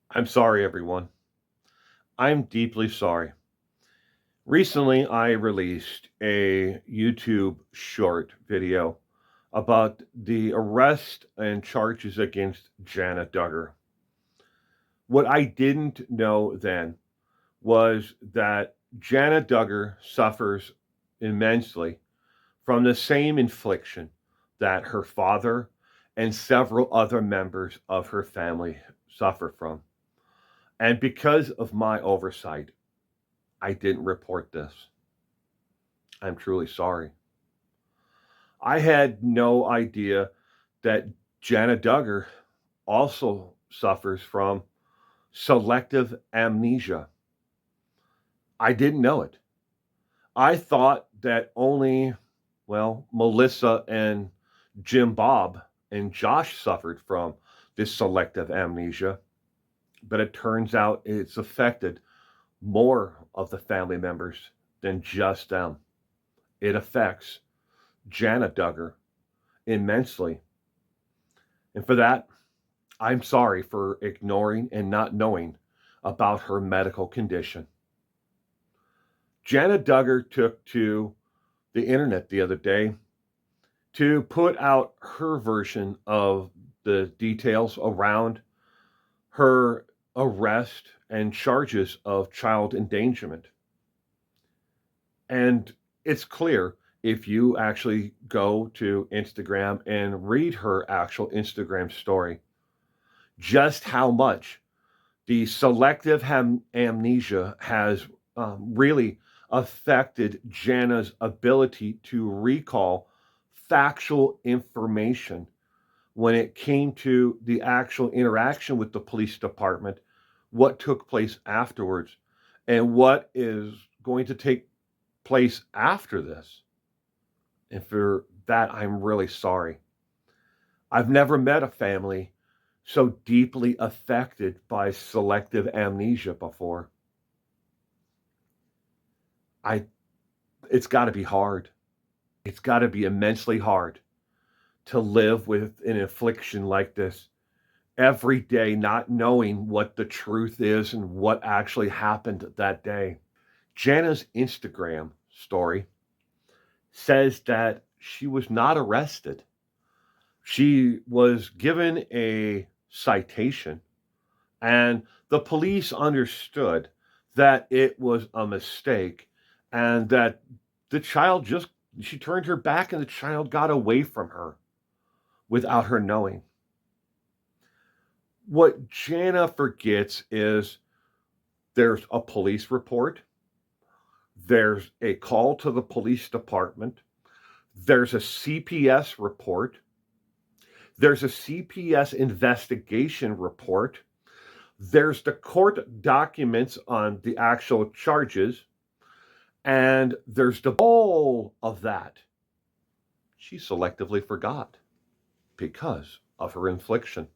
I'm sorry, everyone. I'm deeply sorry. Recently, I released a YouTube short video about the arrest and charges against Jana Duggar. What I didn't know then was that Jana Duggar suffers immensely from the same infliction that her father and several other members of her family suffer from. And because of my oversight, I didn't report this. I'm truly sorry. I had no idea that Jana Duggar also suffers from selective amnesia. I didn't know it. I thought that only, Melissa and Jim Bob and Josh suffered from this selective amnesia, but it turns out it's affected more of the family members than just them. It affects Jana Duggar immensely. And for that, I'm sorry for ignoring and not knowing about her medical condition. Jana Duggar took to the internet the other day to put out her version of the details around her arrest and charges of child endangerment. And it's clear if you actually go to Instagram and read her actual Instagram story just how much the selective amnesia has really affected Jana's ability to recall factual information when it came to the actual interaction with the police department, what took place afterwards, and what is going to take place after this. And for that, I'm really sorry. I've never met a family so deeply affected by selective amnesia before. I it's got to be hard. It's got to be immensely hard to live with an affliction like this every day, not knowing what the truth is and what actually happened that day. Jana's Instagram story says that she was not arrested. She was given a citation, and the police understood that it was a mistake and that the child just, she turned her back and the child got away from her without her knowing. What Jana forgets is there's a police report, there's a call to the police department, there's a CPS report, there's a CPS investigation report, there's the court documents on the actual charges, and there's the all of that. She selectively forgot because of her infliction.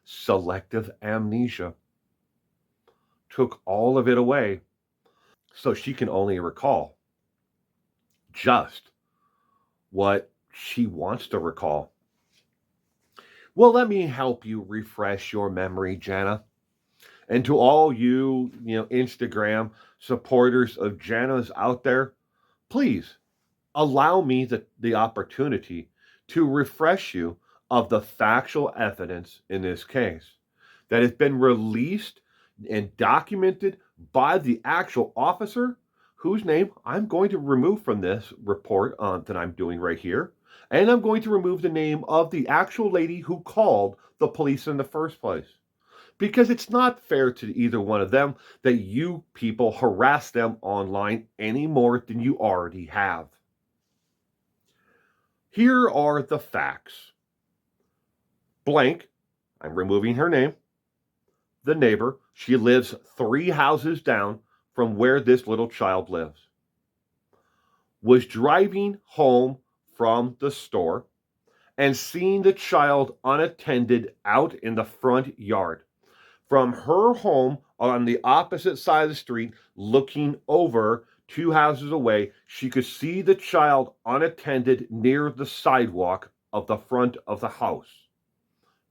Selective amnesia took all of it away, so she can only recall just what she wants to recall. Well, let me help you refresh your memory, Jana. And to all you, Instagram supporters of Jana's out there, please allow me the opportunity to refresh you of the factual evidence in this case that has been released and documented by the actual officer whose name I'm going to remove from this report that I'm doing right here. And I'm going to remove the name of the actual lady who called the police in the first place. Because it's not fair to either one of them that you people harass them online any more than you already have. Here are the facts. Blank, I'm removing her name, the neighbor, she lives 3 houses down from where this little child lives, was driving home from the store and seeing the child unattended out in the front yard. From her home on the opposite side of the street, looking over 2 houses away, she could see the child unattended near the sidewalk of the front of the house.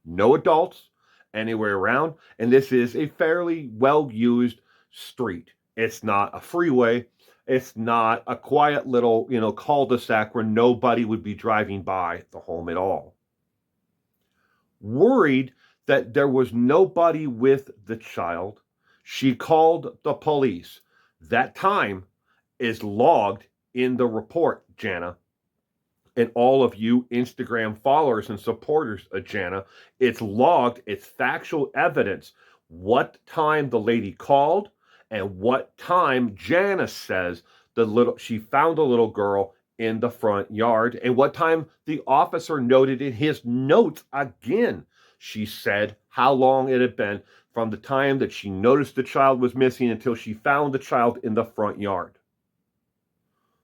No adults anywhere around. And this is a fairly well-used street. It's not a freeway. It's not a quiet little, cul-de-sac where nobody would be driving by the home at all. Worried that there was nobody with the child, she called the police. That time is logged in the report, Jana. And all of you Instagram followers and supporters of Jana, it's logged, it's factual evidence what time the lady called and what time Jana says she found a little girl in the front yard, and what time the officer noted in his notes again. She said how long it had been from the time that she noticed the child was missing until she found the child in the front yard.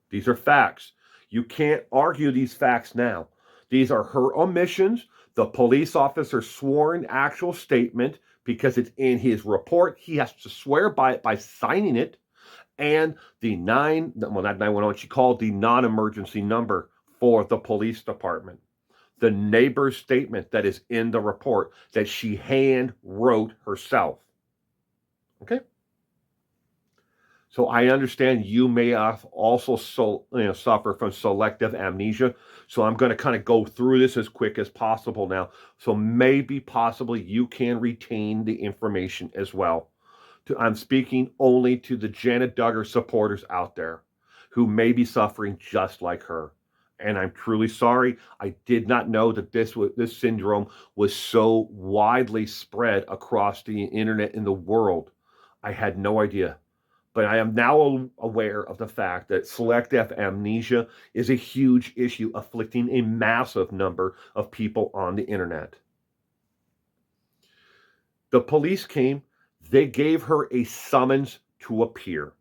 These are facts. You can't argue these facts now. These are her omissions, the police officer's sworn actual statement, because it's in his report. He has to swear by it by signing it, and not 911, she called the non-emergency number for the police department. The neighbor's statement that is in the report that she hand wrote herself. Okay? So I understand you may also suffer from selective amnesia. So I'm going to kind of go through this as quick as possible now. So possibly you can retain the information as well. I'm speaking only to the Jana Duggar supporters out there who may be suffering just like her. And I'm truly sorry. I did not know that this syndrome was so widely spread across the internet in the world. I had no idea. But I am now aware of the fact that selective amnesia is a huge issue afflicting a massive number of people on the internet. The police came, they gave her a summons to appear.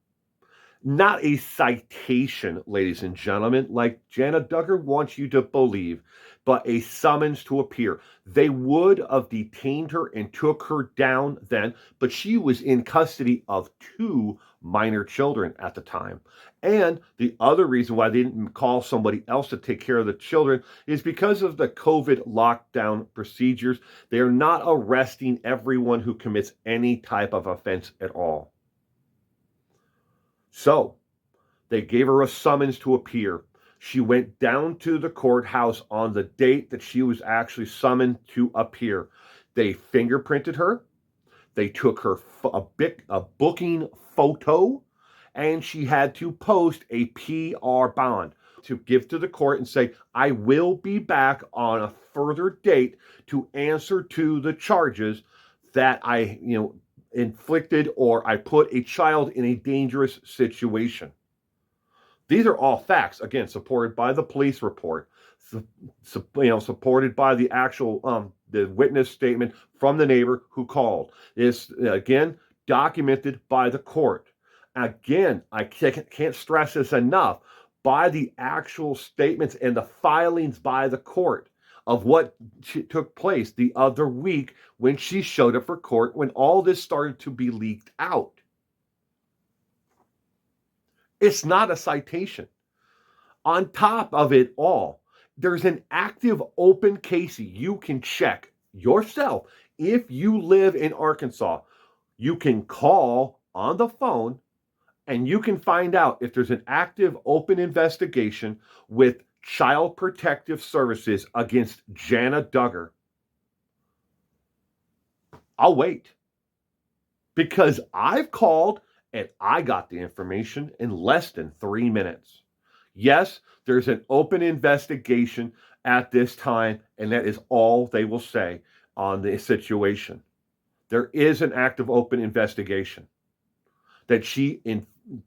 Not a citation, ladies and gentlemen, like Jana Duggar wants you to believe, but a summons to appear. They would have detained her and took her down then, but she was in custody of 2 minor children at the time. And the other reason why they didn't call somebody else to take care of the children is because of the COVID lockdown procedures. They are not arresting everyone who commits any type of offense at all. So they gave her a summons to appear. She went down to the courthouse on the date that she was actually summoned to appear. They fingerprinted her. They took her a booking photo, and she had to post a PR bond to give to the court and say, I will be back on a further date to answer to the charges that I, inflicted or I put a child in a dangerous situation. These are all facts, again, supported by the police report, supported by the actual the witness statement from the neighbor who called. It's, again, documented by the court. Again, I can't stress this enough, by the actual statements and the filings by the court of what took place the other week when she showed up for court, when all this started to be leaked out. It's not a citation. On top of it all, there's an active open case you can check yourself. If you live in Arkansas, you can call on the phone and you can find out if there's an active open investigation with Child Protective Services against Jana Duggar. I'll wait, because I've called and I got the information in less than 3 minutes. Yes, there's an open investigation at this time, and that is all they will say on the situation. There is an active open investigation that she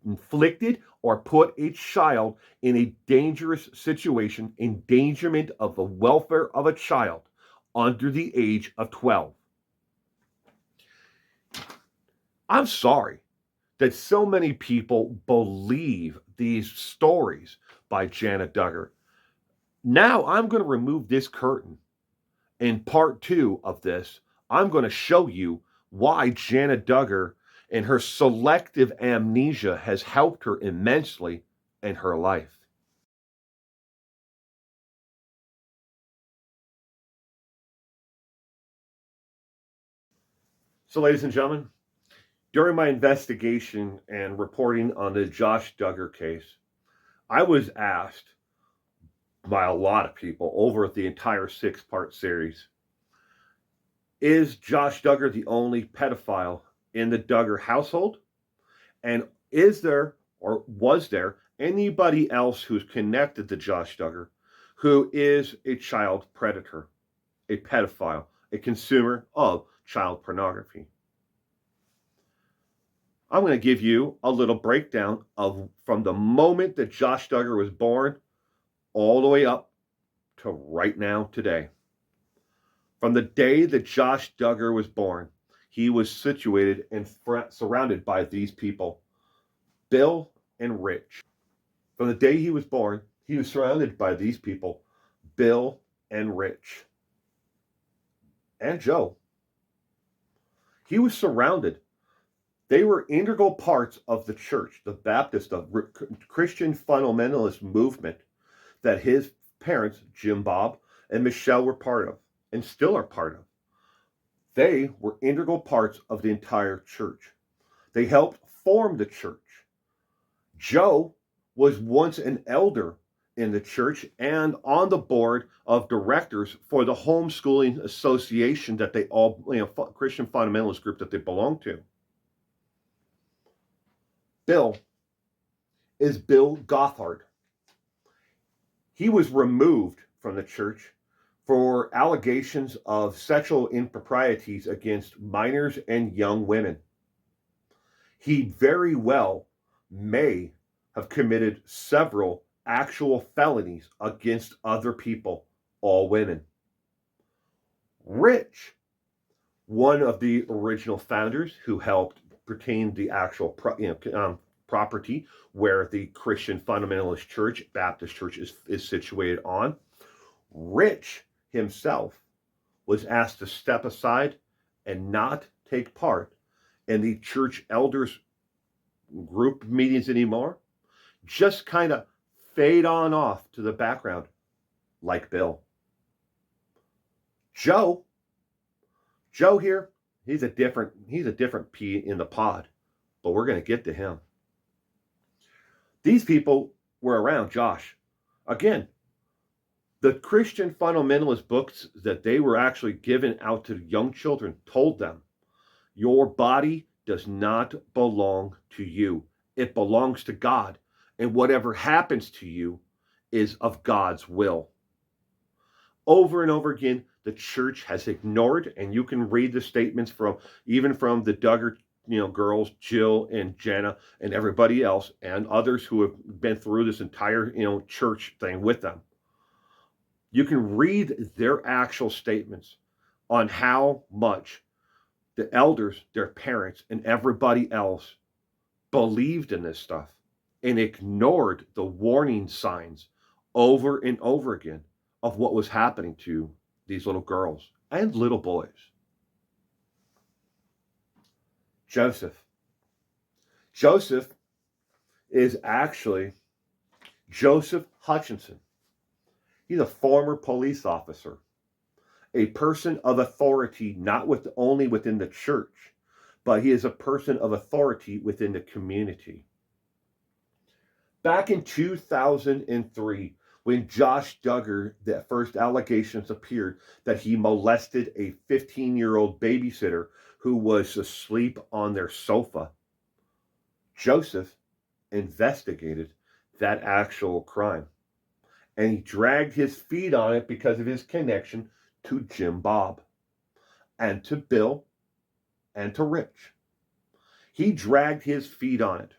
inflicted or put a child in a dangerous situation, endangerment of the welfare of a child under the age of 12. I'm sorry that so many people believe these stories by Jana Duggar. Now I'm going to remove this curtain. In part 2 of this, I'm going to show you why Jana Duggar and her selective amnesia has helped her immensely in her life. So, ladies and gentlemen, during my investigation and reporting on the Josh Duggar case, I was asked by a lot of people over the entire 6-part series, is Josh Duggar the only pedophile in the Duggar household? And is there or was there anybody else who's connected to Josh Duggar who is a child predator, a pedophile, a consumer of child pornography? I'm going to give you a little breakdown of from the moment that Josh Duggar was born all the way up to right now today. From the day that Josh Duggar was born, he was situated and surrounded by these people, Bill and Rich. From the day he was born, he was surrounded by these people, Bill and Rich. And Joe. He was surrounded. They were integral parts of the church, the Baptist, the Christian fundamentalist movement that his parents, Jim Bob and Michelle, were part of and still are part of. They were integral parts of the entire church. They helped form the church. Joe was once an elder in the church and on the board of directors for the homeschooling association that they all, Christian fundamentalist group that they belong to. Bill is Bill Gothard. He was removed from the church for allegations of sexual improprieties against minors and young women. He very well may have committed several actual felonies against other people, all women. Rich, one of the original founders who helped pertain the actual property where the Christian fundamentalist church, Baptist church, is situated on, Rich himself was asked to step aside and not take part in the church elders group meetings anymore, just kind of fade on off to the background like Bill. Joe here, he's a different pea in the pod, but we're going to get to him. These people were around Josh. Again, the Christian fundamentalist books that they were actually given out to young children told them, your body does not belong to you. It belongs to God. And whatever happens to you is of God's will. Over and over again, the church has ignored, and you can read the statements from the Duggar girls, Jill and Jana and everybody else and others who have been through this entire church thing with them. You can read their actual statements on how much the elders, their parents, and everybody else believed in this stuff and ignored the warning signs over and over again of what was happening to these little girls and little boys. Joseph is actually Joseph Hutchinson. He's a former police officer, a person of authority, not only within the church, but he is a person of authority within the community. Back in 2003, when Josh Duggar, the first allegations appeared that he molested a 15-year-old babysitter who was asleep on their sofa, Joseph investigated that actual crime. And he dragged his feet on it because of his connection to Jim Bob and to Bill and to Rich. He dragged his feet on it.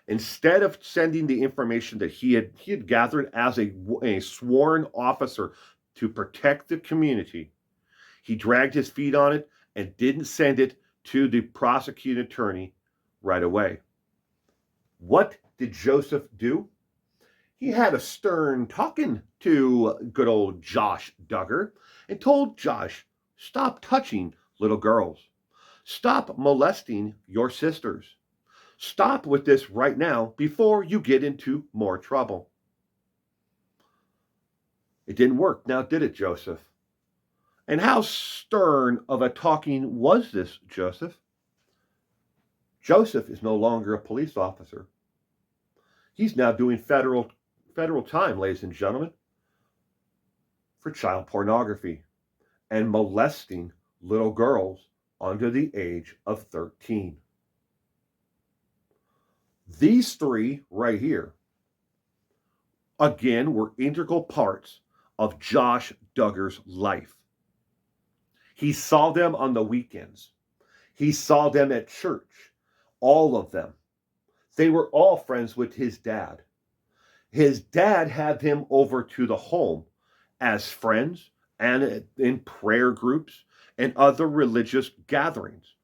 Instead of sending the information that he had gathered as a sworn officer to protect the community, he dragged his feet on it and didn't send it to the prosecuting attorney right away. What did Joseph do? He had a stern talking to good old Josh Duggar and told Josh, stop touching little girls. Stop molesting your sisters. Stop with this right now before you get into more trouble. It didn't work now, did it, Joseph? And how stern of a talking was this, Joseph? Joseph is no longer a police officer. He's now doing federal time, ladies and gentlemen, for child pornography and molesting little girls under the age of 13. These three right here, again, were integral parts of Josh Duggar's life. He saw them on the weekends. He saw them at church, all of them. They were all friends with his dad. His dad had him over to the home as friends and in prayer groups and other religious gatherings.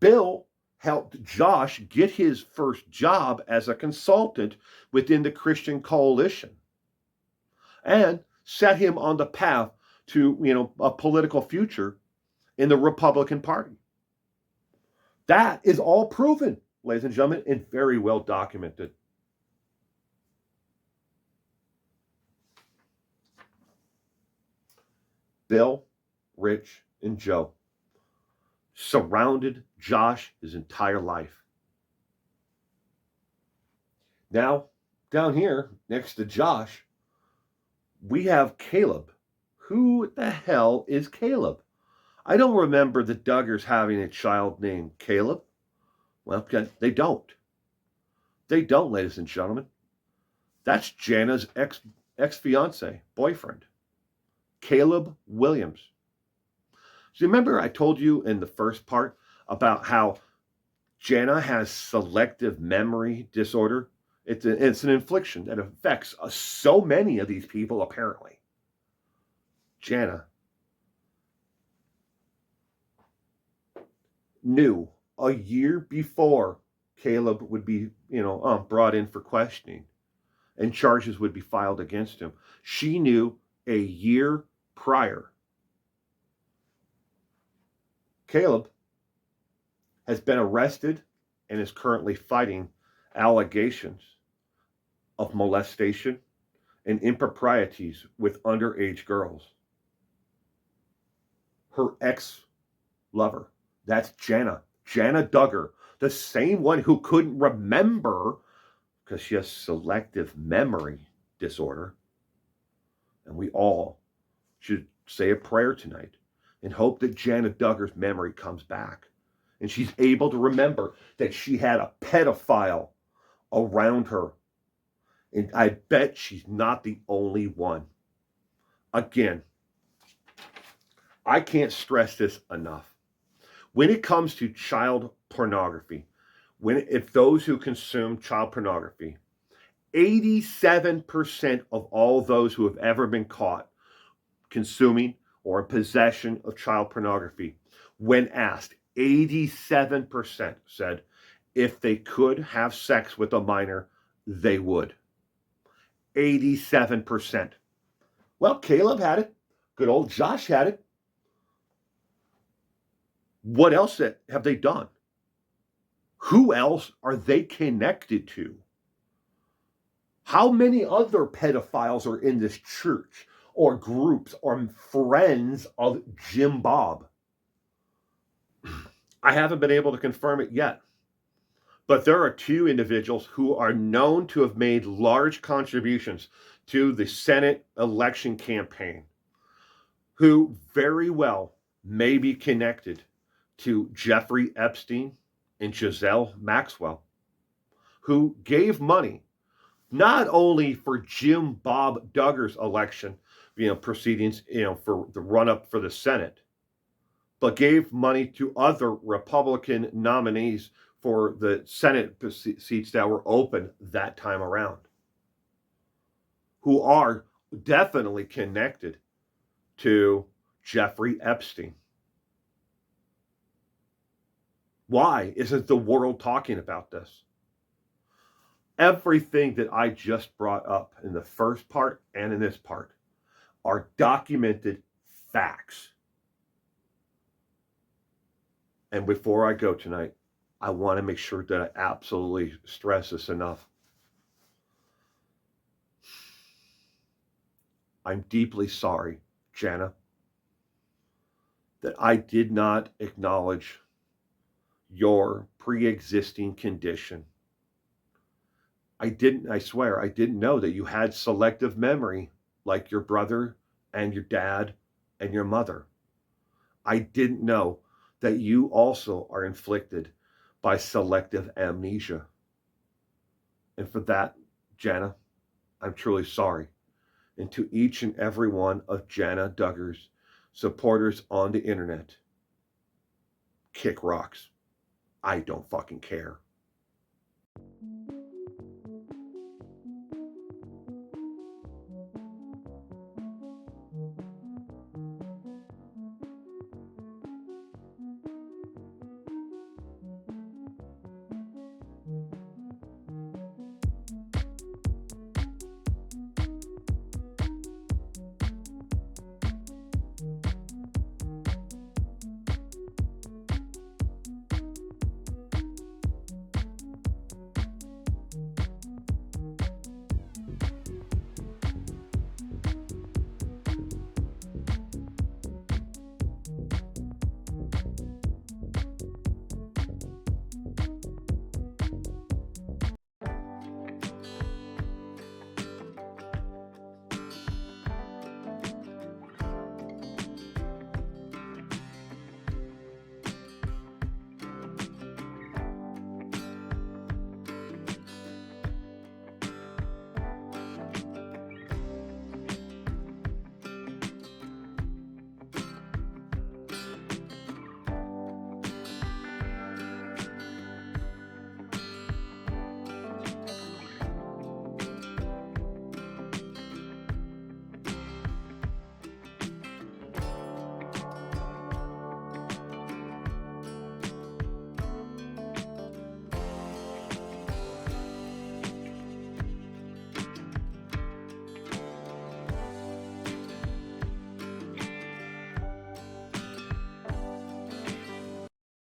Bill helped Josh get his first job as a consultant within the Christian Coalition and set him on the path to, a political future in the Republican Party. That is all proven, ladies and gentlemen, and very well documented. Bill, Rich, and Joe surrounded Josh his entire life. Now, down here next to Josh, we have Caleb. Who the hell is Caleb? I don't remember the Duggars having a child named Caleb. Well, they don't. They don't, ladies and gentlemen. That's Jana's ex-fiance, boyfriend, Caleb Williams. So remember I told you in the first part about how Jana has selective memory disorder? It's an affliction that affects so many of these people, apparently. Jana knew a year before Caleb would be, brought in for questioning and charges would be filed against him. She knew a year prior. Caleb has been arrested and is currently fighting allegations of molestation and improprieties with underage girls. Her ex-lover, that's Jana Duggar, the same one who couldn't remember because she has selective memory disorder. And we all should say a prayer tonight and hope that Jana Duggar's memory comes back and she's able to remember that she had a pedophile around her. And I bet she's not the only one. Again, I can't stress this enough. When it comes to child pornography, if those who consume child pornography, 87% of all those who have ever been caught consuming or in possession of child pornography, when asked, 87% said if they could have sex with a minor, they would. 87%. Well, Caleb had it. Good old Josh had it. What else have they done? Who else are they connected to? How many other pedophiles are in this church or groups or friends of Jim Bob? I haven't been able to confirm it yet. But there are two individuals who are known to have made large contributions to the Senate election campaign, who very well may be connected to Jeffrey Epstein and Giselle Maxwell, who gave money not only for Jim Bob Duggar's election, proceedings, for the run-up for the Senate, but gave money to other Republican nominees for the Senate seats that were open that time around, who are definitely connected to Jeffrey Epstein. Why isn't the world talking about this? Everything that I just brought up in the first part and in this part are documented facts. And before I go tonight, I want to make sure that I absolutely stress this enough. I'm deeply sorry Jana, that I did not acknowledge your pre-existing condition. I swear, I didn't know that you had selective memory like your brother and your dad and your mother. I didn't know that you also are inflicted by selective amnesia. And for that, Jana, I'm truly sorry. And to each and every one of Jana Duggar's supporters on the internet, kick rocks. I don't fucking care.